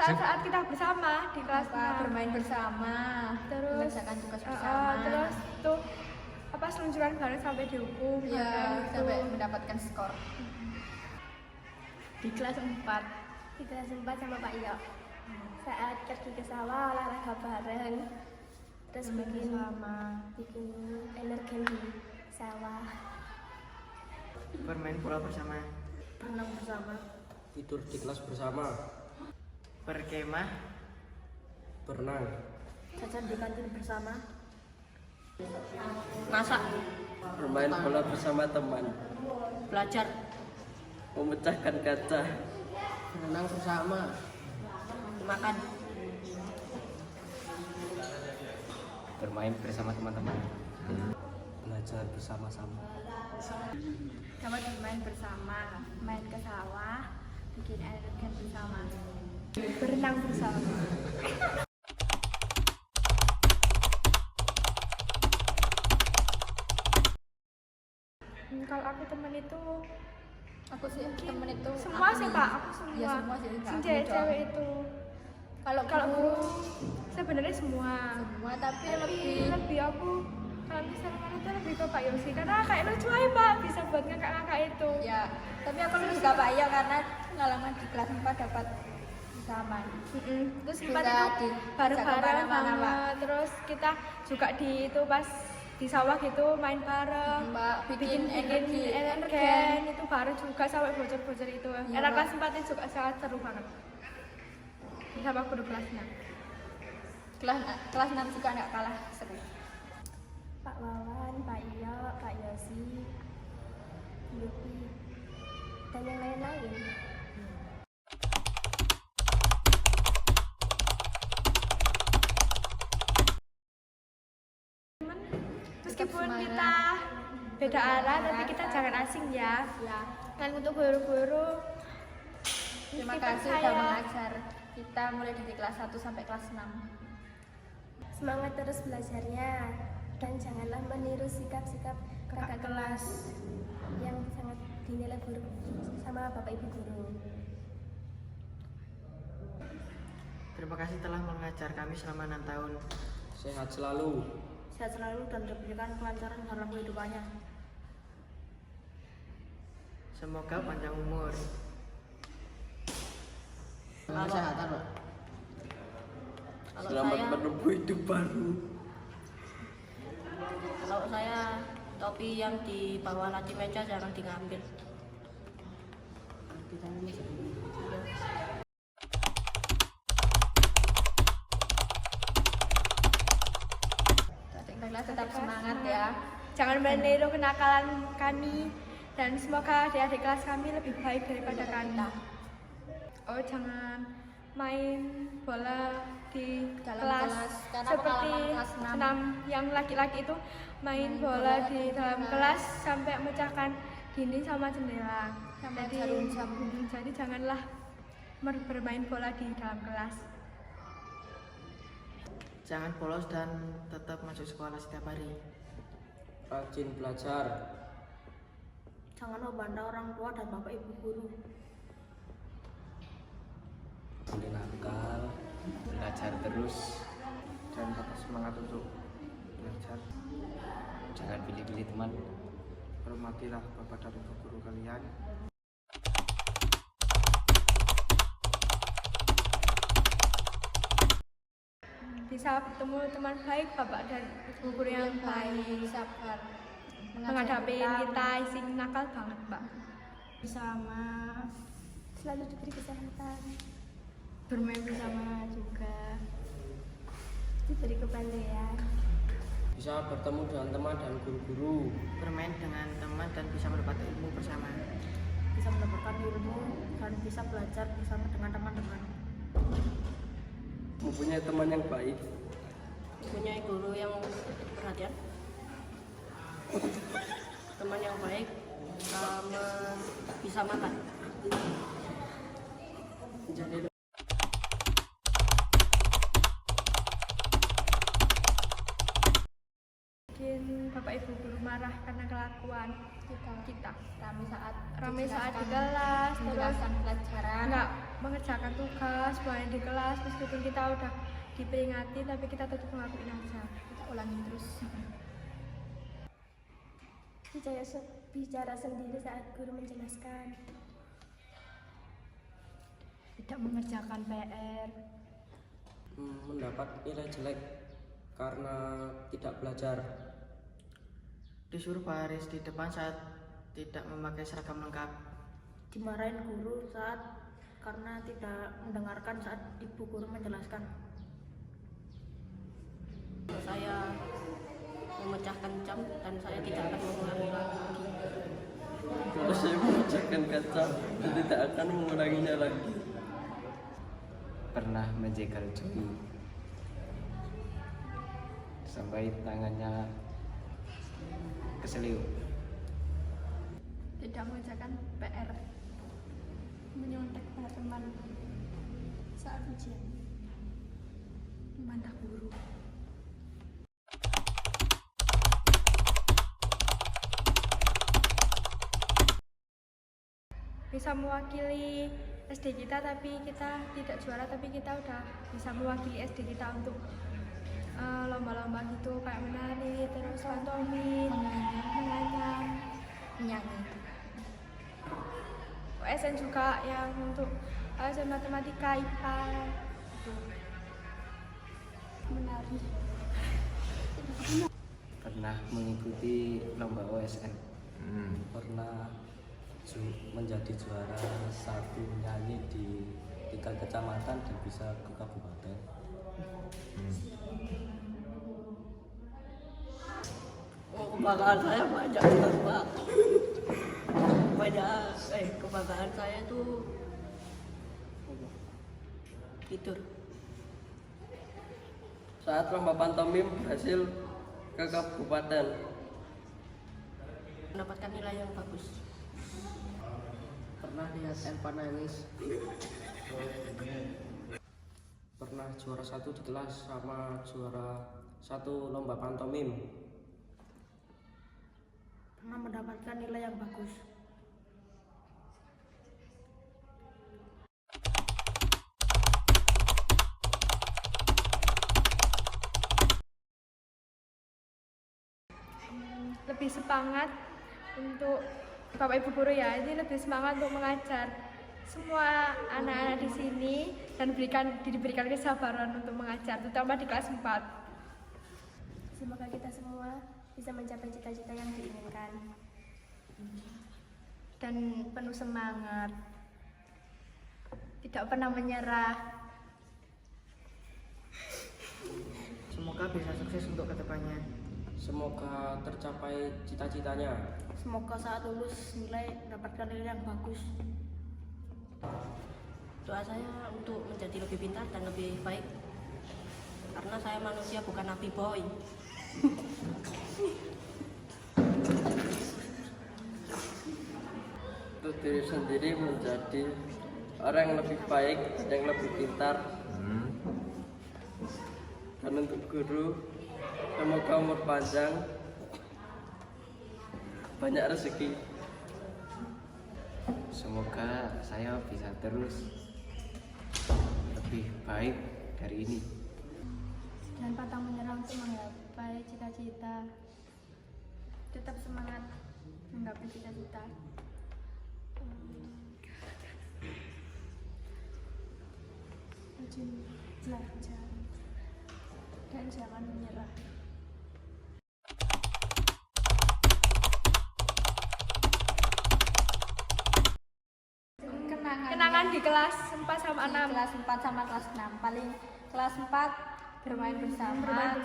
saat-saat kita bersama di kelas bermain bersama, terus mengerjakan tugas bersama, terus tuh seluncuran bareng sampai dihukum ya, sampai mendapatkan skor. Di kelas 4 sama Pak Yok saat pergi ke sawah olahraga bareng, terus bikin energen di sawah, bermain bola bersama, Berenang bersama, tidur di kelas bersama, berkemah, berenang, jajan di kantin bersama, masak, bermain bola bersama teman, belajar, memecahkan kaca, berenang bersama, makan, bermain bersama teman-teman, belajar bersama-sama, dapat bermain bersama, main ke sawah, bikin energen bersama, berenang bersama. Kalau aku temen itu temen itu semua sih Pak, aku semua. Ya, semua sih, enggak, aku Cewek itu. Kalau guru sebenarnya semua, tapi lebih aku kalau misalnya itu lebih ke Pak Yosi karena kayak lucu aja Pak, bisa buat ngakak-ngakak itu. ya, tapi aku lebih suka Pak Iyo karena pengalaman di kelas 4 dapat bersama. Terus Bisa kita itu bisa bareng-bareng kemana-mana, Pak. banget. Terus kita juga di itu pas di sawah gitu main bareng, Mbak, bikin energen itu bareng juga sampai bocor-bocor itu. Iya, Era Mbak. kelas 4 itu juga sangat seru banget. Sama guru kelasnya. Kelas 6 juga nggak kalah seru. Pak Wawan, Pak Iyo, Pak Yosi, Yupi, dan yang lain-lain. Meskipun semangat. kita beda arah, tapi kita jangan asing ya. Dan untuk guru-guru, Terima titipan kasih sudah mengajar kita mulai dari kelas 1 sampai kelas 6. Semangat terus belajarnya dan janganlah meniru sikap-sikap kakak kelas yang sangat dinilai buruk sama Bapak Ibu guru. terima kasih telah mengajar kami selama 6 tahun. sehat selalu, Sehat selalu dan diberikan kelancaran dalam kehidupannya. Semoga panjang umur. Kesehatan, Pak. selamat menempuh hidup baru. Kalau saya topi yang di bawah laci meja jangan diambil. Tetap semangat ya. jangan meniru kenakalan kami dan semoga adik-adik kelas kami lebih baik daripada kami. Oh, jangan main bola di Dalam kelas, kelas, karena seperti pengalaman kelas 6. senam yang laki-laki itu main bola di dalam kelas sampai memecahkan dinding sama jendela. Sampai Jadi, jarum jam. jadi janganlah bermain bola di dalam kelas. Jangan bolos dan tetap masuk sekolah setiap hari. Rajin belajar, Jangan membantah orang tua dan bapak ibu guru. boleh nakal, belajar terus, Dan tetap semangat untuk belajar. jangan pilih-pilih teman. Hormatilah bapak dan ibu guru kalian. Bisa bertemu teman baik, bapak dan ibu guru yang baik, sabar, menghadapi kita isi nakal banget, Pak. bersama, Selalu diberi kesehatan, Bermain bersama juga. diberi kepandaian. Bisa bertemu dengan teman dan guru-guru, Bermain dengan teman dan bisa mendapat ilmu bersama. bisa mendapatkan ilmu dan bisa belajar bersama dengan teman-teman. mempunyai teman yang baik, Punya guru yang perhatian, teman yang baik, sama bisa makan. menjadi Mungkin bapak ibu guru marah karena kelakuan kita. Rame Saat di dijelaskan, kelas, terus menjelaskan pelajaran. nggak mengerjakan tugas semuanya di kelas, meskipun kita udah diperingati tapi kita tetap ngelakuin aja. Kita ulangi terus. Bicara sendiri saat guru menjelaskan. Tidak mengerjakan PR. Mendapat nilai jelek karena tidak belajar. Disuruh baris di depan saat tidak memakai seragam lengkap. Dimarahin guru karena tidak mendengarkan saat ibu guru menjelaskan. Saya memecahkan jam dan saya tidak akan mengulangi lagi. Kalau saya memecahkan kaca dan tidak akan mengulanginya lagi. Pernah menjegal Joy sampai tangannya keseliu. Tidak mengerjakan PR, Menyontek pada teman saat ujian. membantah guru. Bisa mewakili SD kita tapi kita tidak juara, tapi kita udah bisa mewakili SD kita untuk lomba-lomba gitu kayak menari, terus pantomim, menganyam, Menyanyi. OSN juga yang untuk OSN matematika, IPA gitu. Menari. Pernah mengikuti lomba OSN. Pernah menjadi juara satu nyanyi di tingkat kecamatan dan bisa ke kabupaten. Kebanggaan saya banyak Pak. Kebanggaan saya tuh tidur. Saat lomba pantomim berhasil ke kabupaten. Mendapatkan nilai yang bagus. Pernah lihat Elva nangis. Pernah juara satu di kelas sama juara satu lomba pantomim. Pernah mendapatkan nilai yang bagus. Lebih semangat untuk Bapak Ibu guru ya, ini lebih semangat untuk mengajar semua anak-anak di sini dan diberikan kesabaran untuk mengajar, terutama di kelas 4. Semoga kita semua bisa mencapai cita-cita yang diinginkan. Dan penuh semangat. Tidak pernah menyerah. Semoga bisa sukses untuk kedepannya. Semoga tercapai cita-citanya. Semoga saat lulus mendapatkan nilai yang bagus. Doa saya untuk menjadi lebih pintar dan lebih baik. Karena saya manusia bukan nabi boy. Untuk diri sendiri menjadi orang yang lebih baik dan yang lebih pintar. Dan untuk guru, semoga umur panjang, banyak rezeki. Semoga saya bisa terus lebih baik dari ini. Dan pantang menyerah untuk menggapai cita-cita. Tetap semangat menggapai cita-cita. Rajin belajar dan jangan menyerah. Kenangan di kelas 4 sama 6. Kelas 4 sama kelas 6. Paling kelas 4 bermain bersama,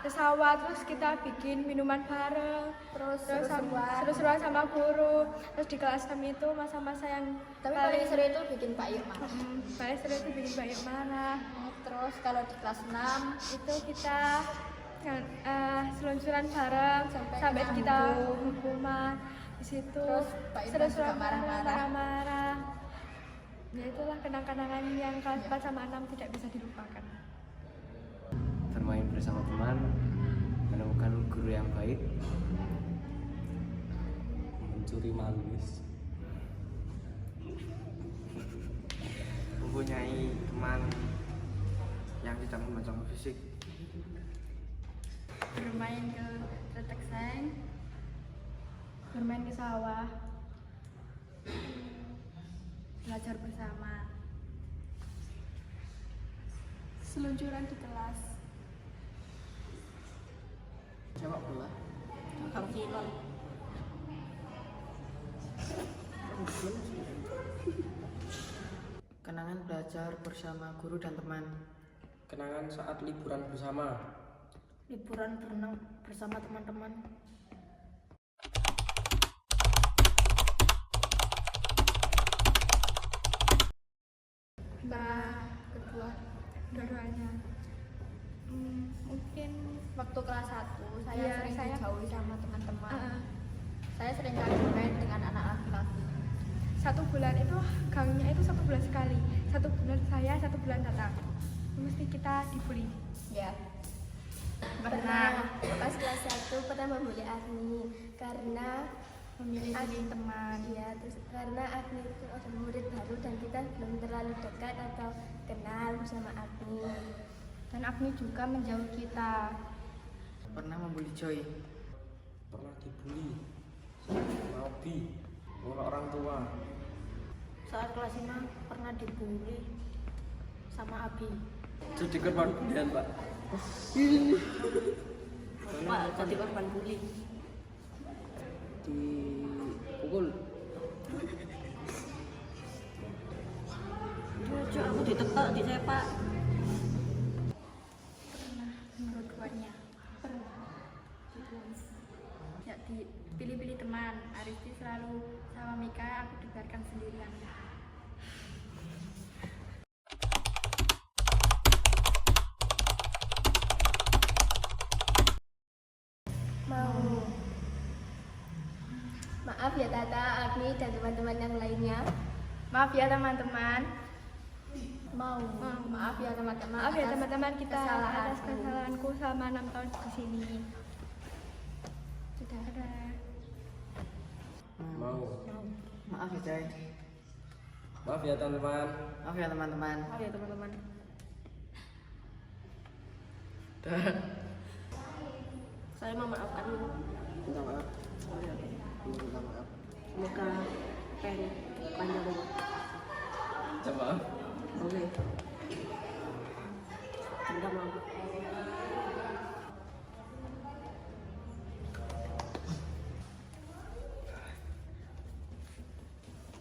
ke sawah, terus kita bikin minuman bareng, terus seru-seruan sama guru. Terus di kelas 6 itu masa-masa yang Tapi paling seru itu bikin payung marah. paling seru itu bikin banyak marah. Terus kalau di kelas 6 Itu kita seluncuran bareng sampai kita hukuman di situ. Terus Pak Irfan Seru-seruan juga marah-marah. marah-marah. Ya itulah kenang-kenangan yang kelas 4 sama 6 tidak bisa dilupakan. Bermain bersama teman, menemukan guru yang baik, Mencuri manis. mempunyai teman yang tidak memandang fisik, bermain ke retek seng, bermain ke sawah, belajar bersama, seluncuran di kelas, sepak bola, Kang Silon. kenangan belajar bersama guru dan teman, Kenangan saat liburan bersama. Liburan berenang bersama teman-teman. kedua, dua-duanya. Mungkin Waktu kelas 1 saya Iya, sering saya- dijauhi sama teman-teman. uh, Saya sering kali bermain dengan anak laki-laki. 1 bulan itu gangnya itu 1 bulan sekali. 1 bulan saya, 1 bulan datang. Mesti kita dibully. Ya. Pernah pas kelas 1 pernah membuli Agni karena Memilih teman. iya terus karena Agni itu ada murid baru dan kita belum terlalu dekat atau kenal bersama Agni. Dan Agni juga menjauh kita. pernah membuli Joy, Pernah dibully. Nabi. Oleh orang tua. Saat kelas 5 pernah dibully sama Abi. Jadi korban bulian, Pak. Pak jadi korban bully. Dipukul. Lucu aku ditekak, disepak. Dua-duanya. Ya dipilih-pilih teman. Aristi selalu sama Mika, aku dibiarkan sendirian. Mau maaf ya Tata, Agni dan teman-teman yang lainnya. Maaf ya teman-teman. Maaf ya teman-teman. Maaf ya atas teman-teman kita atas kesalahanku. kesalahanku selama 6 tahun di sini. Sudah ada. Mau. maaf ya Joy, Maaf ya teman-teman. maaf ya teman-teman. Oh ya teman-teman. Saya memaafkanmu. Minta maaf. Minta maaf. Semoga panjang umur. Coba. Oke. Minta maaf.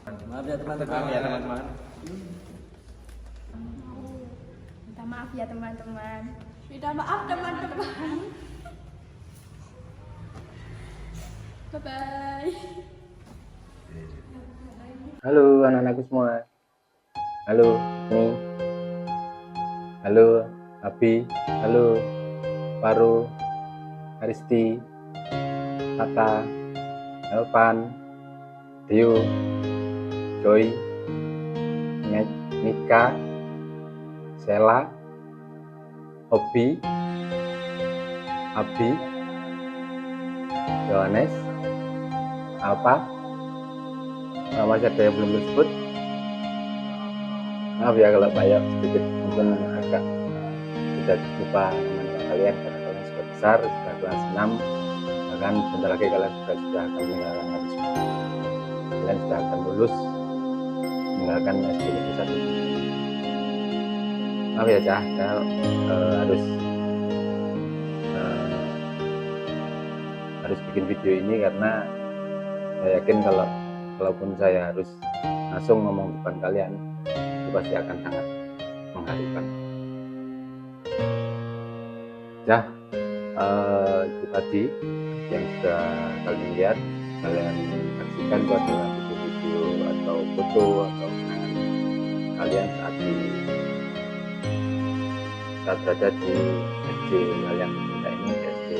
Maaf ya teman-teman. maaf ya teman-teman. Minta maaf ya teman-teman. Minta maaf teman-teman. Bye-bye. Halo anak-anakku semua. Halo, nih. Halo, Abi. Halo, Paru, Aristi, Tata, Elvan, Dio, Joy, Mika, Sela, Obi, Abi, Yohanes, Alpa. Masih ada yang belum disebut. Maaf ya kalau banyak sedikit mungkin agak tidak lupa teman-teman kalian karena kalian sudah besar, sudah kelas 6, bahkan bentar lagi kalian sudah akan meninggalkan habis. Kalian sudah akan lulus meninggalkan SD Negeri 1. Maaf ya Cah, saya harus bikin video ini karena saya yakin kalaupun saya harus langsung ngomong depan kalian itu pasti akan sangat mengharukan. Ya, itu tadi yang sudah kalian lihat, kalian saksikan itu adalah video-video atau foto atau kenangan kalian saat berada di SD yang kita ini, SD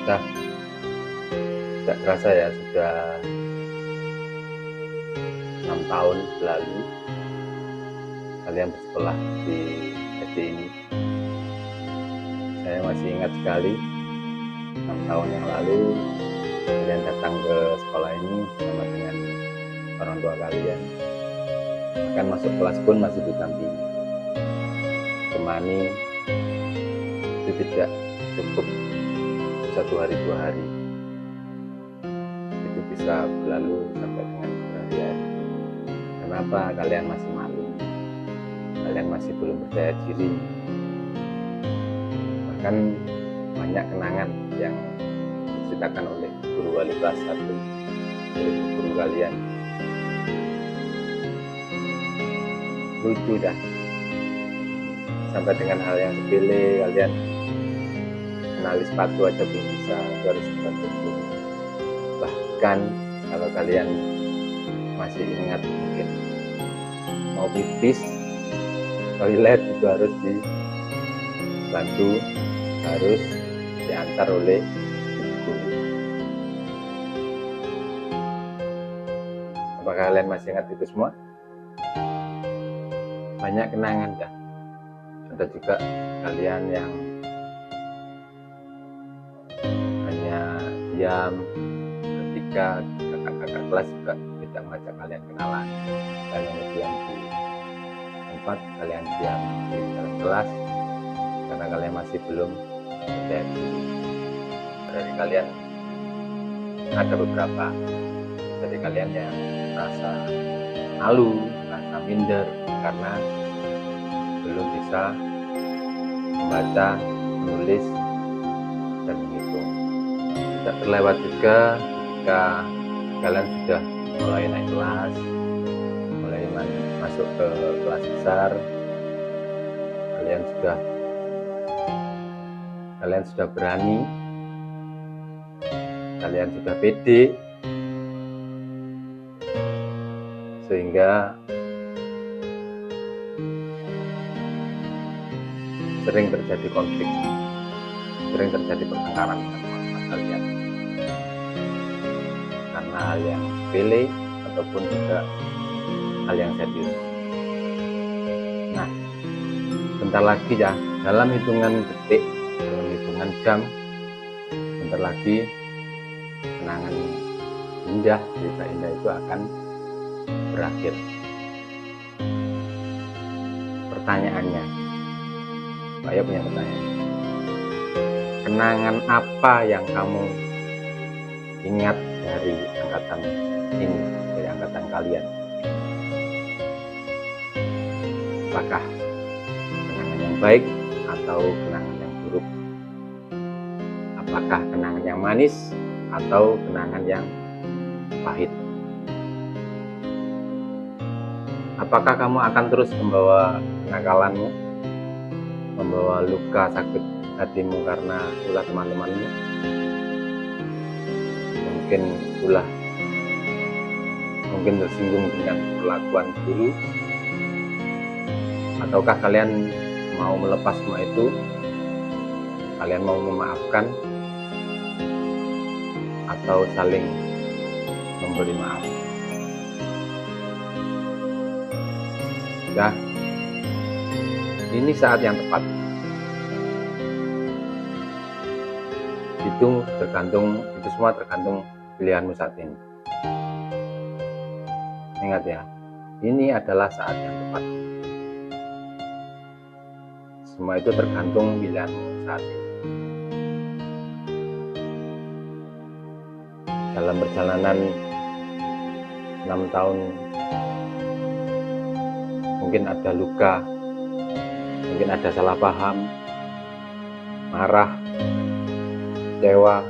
Nah, tidak terasa ya sudah 6 tahun berlalu kalian bersekolah di SD ini. Saya masih ingat sekali 6 tahun yang lalu kalian datang ke sekolah ini bersama dengan orang tua kalian. Bahkan masuk kelas pun masih didampingi. Temani itu tidak cukup 1 hari 2 hari. Itu bisa berlalu sampai dengan berhari-hari. Kenapa kalian masih malu? Kalian masih belum percaya diri. Bahkan banyak kenangan yang diceritakan oleh guru wali kelas 1, oleh guru kalian. Lucu dah. Sampai dengan hal yang sepele kalian menali sepatu aja belum bisa, harus sepatu dulu. Bahkan kalau kalian masih ingat mungkin mau pipis toilet itu harus dibantu, harus diantar oleh guru. Apakah kalian masih ingat itu semua? Banyak kenangan dah. Ada juga kalian yang hanya diam ketika kakak-kakak kelas juga tidak mengajak kalian kenalan. Kalian diam di tempat, kalian diam di dalam kelas karena kalian masih belum percaya diri. Dari kalian ada beberapa dari kalian yang merasa malu, merasa minder karena belum bisa membaca, menulis, dan menghitung. Tidak terlewat juga ketika kalian sudah mulai naik kelas, mulai masuk ke kelas besar, kalian sudah berani, kalian sudah pede, sehingga sering terjadi konflik, sering terjadi pertengkaran dengan teman-teman kalian karena hal yang sepele ataupun juga hal yang serius. Nah, bentar lagi ya, dalam hitungan detik, dalam hitungan jam, bentar lagi kenangan indah, cerita indah itu akan berakhir. Pertanyaannya, saya punya pertanyaan. Kenangan apa yang kamu ingat dari angkatan ini, dari angkatan kalian? Apakah kenangan yang baik atau kenangan yang buruk? Apakah kenangan yang manis atau kenangan yang pahit? Apakah kamu akan terus membawa kenakalanmu, membawa luka sakit hatimu karena ulah teman-temanmu? Mungkin tersinggung dengan perlakuan guru, ataukah kalian mau melepas semua itu? Kalian mau memaafkan atau saling memberi maaf? Ya, ini saat yang tepat. Itu semua tergantung pilihanmu saat ini. Ingat ya, ini adalah saat yang tepat. Semua itu tergantung pilihanmu saat ini. Dalam perjalanan 6 tahun, mungkin ada luka, mungkin ada salah paham, marah, kecewa,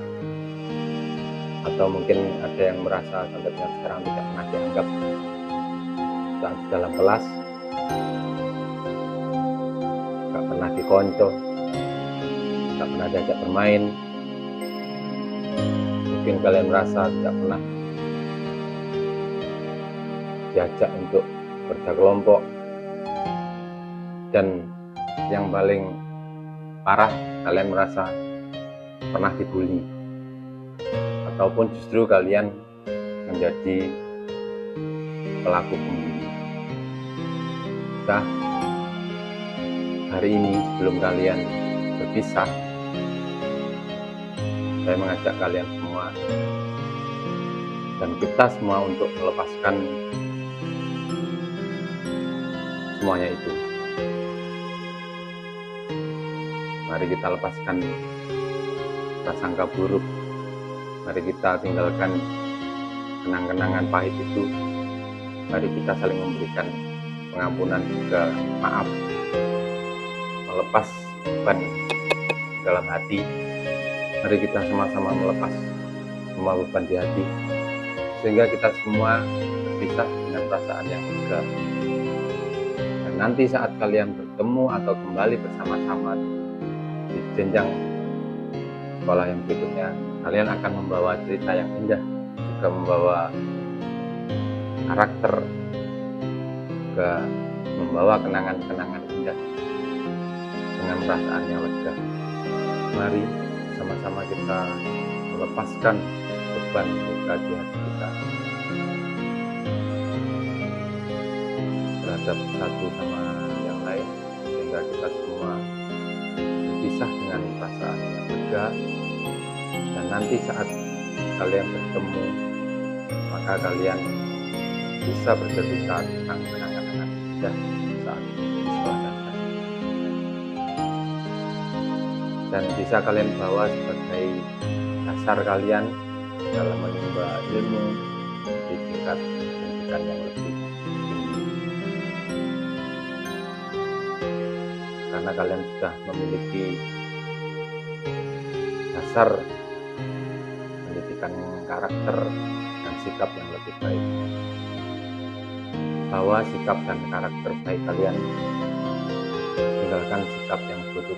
atau mungkin ada yang merasa sampai dengan sekarang tidak pernah dianggap saat di dalam kelas, gak pernah dikonco, gak pernah diajak bermain. Mungkin kalian merasa tidak pernah diajak untuk kerja kelompok, dan yang paling parah, kalian merasa pernah dibully, ataupun justru kalian menjadi pelaku pembuli. Nah, hari ini sebelum kalian berpisah, Saya mengajak kalian semua dan kita semua untuk melepaskan semuanya itu. Mari kita lepaskan prasangka buruk. Mari kita tinggalkan kenang-kenangan pahit itu. Mari kita saling memberikan pengampunan juga maaf, melepas beban dalam hati. Mari kita sama-sama melepas semua beban di hati, sehingga kita semua berpisah dengan perasaan yang lega. Dan nanti saat kalian bertemu atau kembali bersama-sama di jenjang sekolah yang berikutnya, kalian akan membawa cerita yang indah, juga membawa karakter, juga membawa kenangan-kenangan indah dengan perasaan yang lega. Mari sama-sama kita melepaskan beban luka di hati kita terhadap satu sama yang lain, sehingga kita semua berpisah dengan perasaan yang lega. Dan nanti saat kalian bertemu, maka kalian bisa bercerita tentang kenangan-kenangan indah saat di sekolah dasar, dan bisa kalian bawa sebagai dasar kalian dalam menimba ilmu di tingkat pendidikan yang lebih tinggi, karena kalian sudah memiliki dasar pendidikan karakter dan sikap yang lebih baik. Bawa sikap dan karakter baik kalian, tinggalkan sikap yang buruk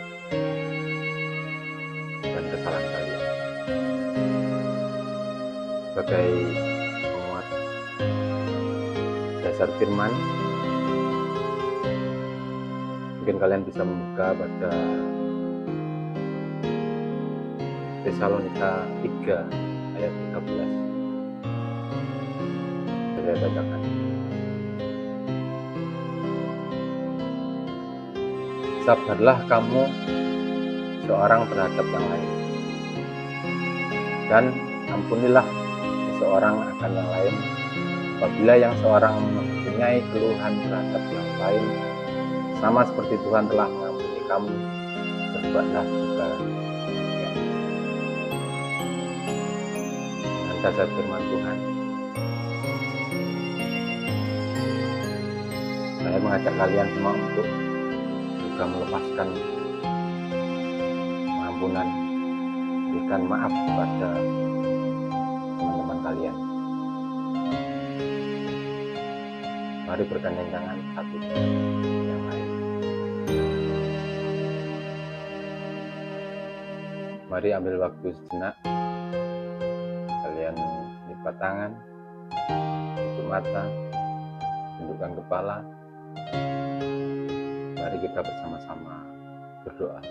dan kesalahan kalian. Sebagai penguat dasar firman, mungkin kalian bisa membuka pada Tesalonika 3 ayat 13. Saya bacakan. Sabarlah kamu seorang terhadap yang lain, dan ampunilah seorang akan yang lain apabila yang seorang mempunyai keluhan terhadap yang lain, sama seperti Tuhan telah mengampuni kamu, berbuatlah juga demikian. Dengan dasar firman Tuhan, saya mengajak kalian semua untuk juga melepaskan pengampunan, berikan maaf kepada teman-teman kalian. Mari bergandeng tangan satu dengan yang lain. Mari ambil waktu sejenak, kalian lipat tangan, tutup mata, tundukkan kepala. Mari kita bersama-sama berdoa.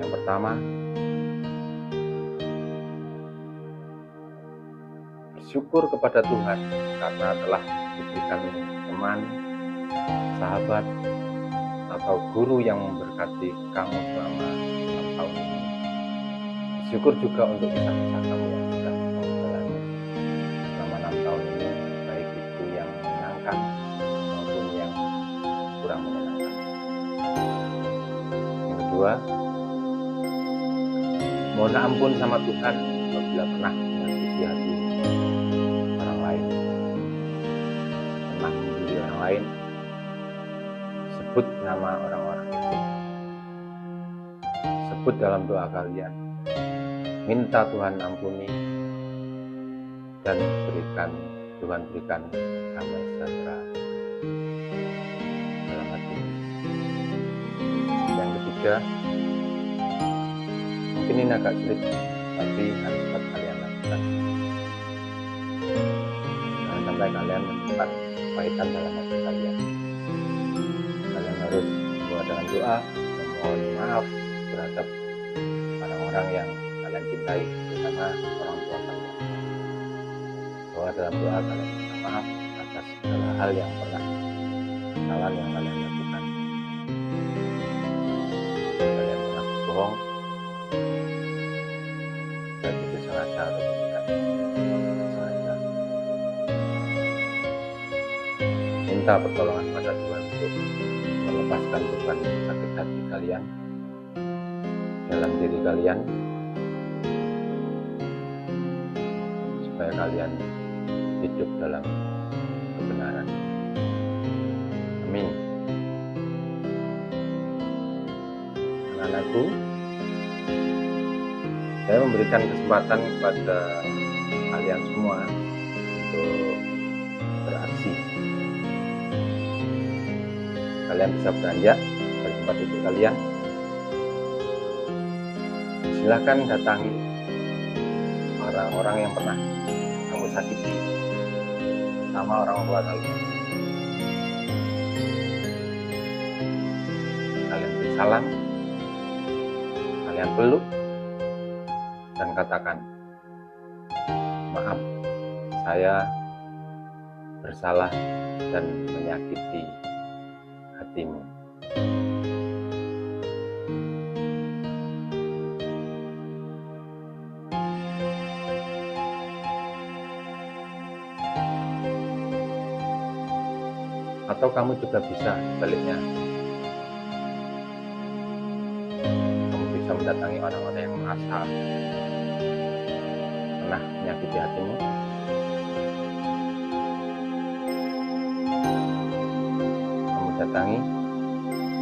Yang pertama, bersyukur kepada Tuhan karena telah diberikan teman, sahabat, atau guru yang memberkati kamu selama 6 tahun ini. Bersyukur juga untuk kisah-kisah kamu yang sudah kamu jalani selama 6 tahun ini, baik itu yang menyenangkan maupun yang kurang menyenangkan. Yang kedua, mohon ampun sama Tuhan apabila pernah menyakiti hati orang lain, pernah membuli orang lain. Sebut nama orang-orang itu, sebut dalam doa kalian, minta Tuhan ampuni, dan Tuhan berikan damai sejahtera dalam hati. Yang ketiga, mungkin ini agak sulit, tapi harus cepat kalian lakukan. Jangan sampai kalian menyimpan kepahitan dalam hati kalian. Kalian harus membawa dengan doa, memohon maaf terhadap orang-orang yang kalian cintai, terutama orang tua kalian. Bahwa dalam doa kalian minta maaf atas segala hal yang pernah kesalahan yang kalian lakukan. Kalian pernah berbohong, sengaja atau tidak sengaja. Minta pertolongan pada Tuhan untuk melepaskan beban sakit hati kalian dalam diri kalian, supaya kalian hidup dalam kebenaran. Amin. Anak-anakku, saya memberikan kesempatan kepada kalian semua untuk beraksi. Kalian bisa beranjak dari tempat duduk kalian. Silahkan datangi orang-orang yang pernah kamu sakiti, sama orang tua kalian. Kalian beri salam, kalian peluk, dan katakan, maaf, saya bersalah dan menyakiti hatimu. Atau kamu juga bisa sebaliknya, kamu bisa mendatangi orang-orang yang merasa pernah menyakiti hatimu. Kamu datangi,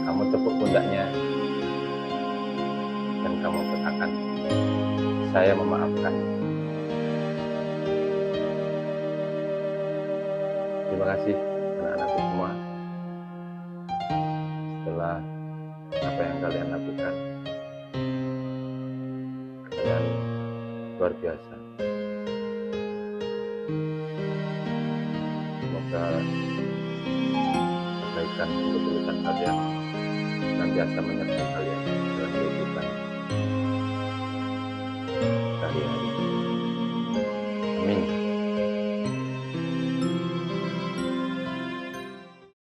kamu tepuk pundaknya, dan kamu katakan, saya memaafkan. Terima kasih anak-anakku semua. Setelah apa yang kalian lakukan, kalian luar biasa. Semoga kebaikan untuk ketulusan kalian senantiasa menyertai kalian dalam kehidupan sehari-hari.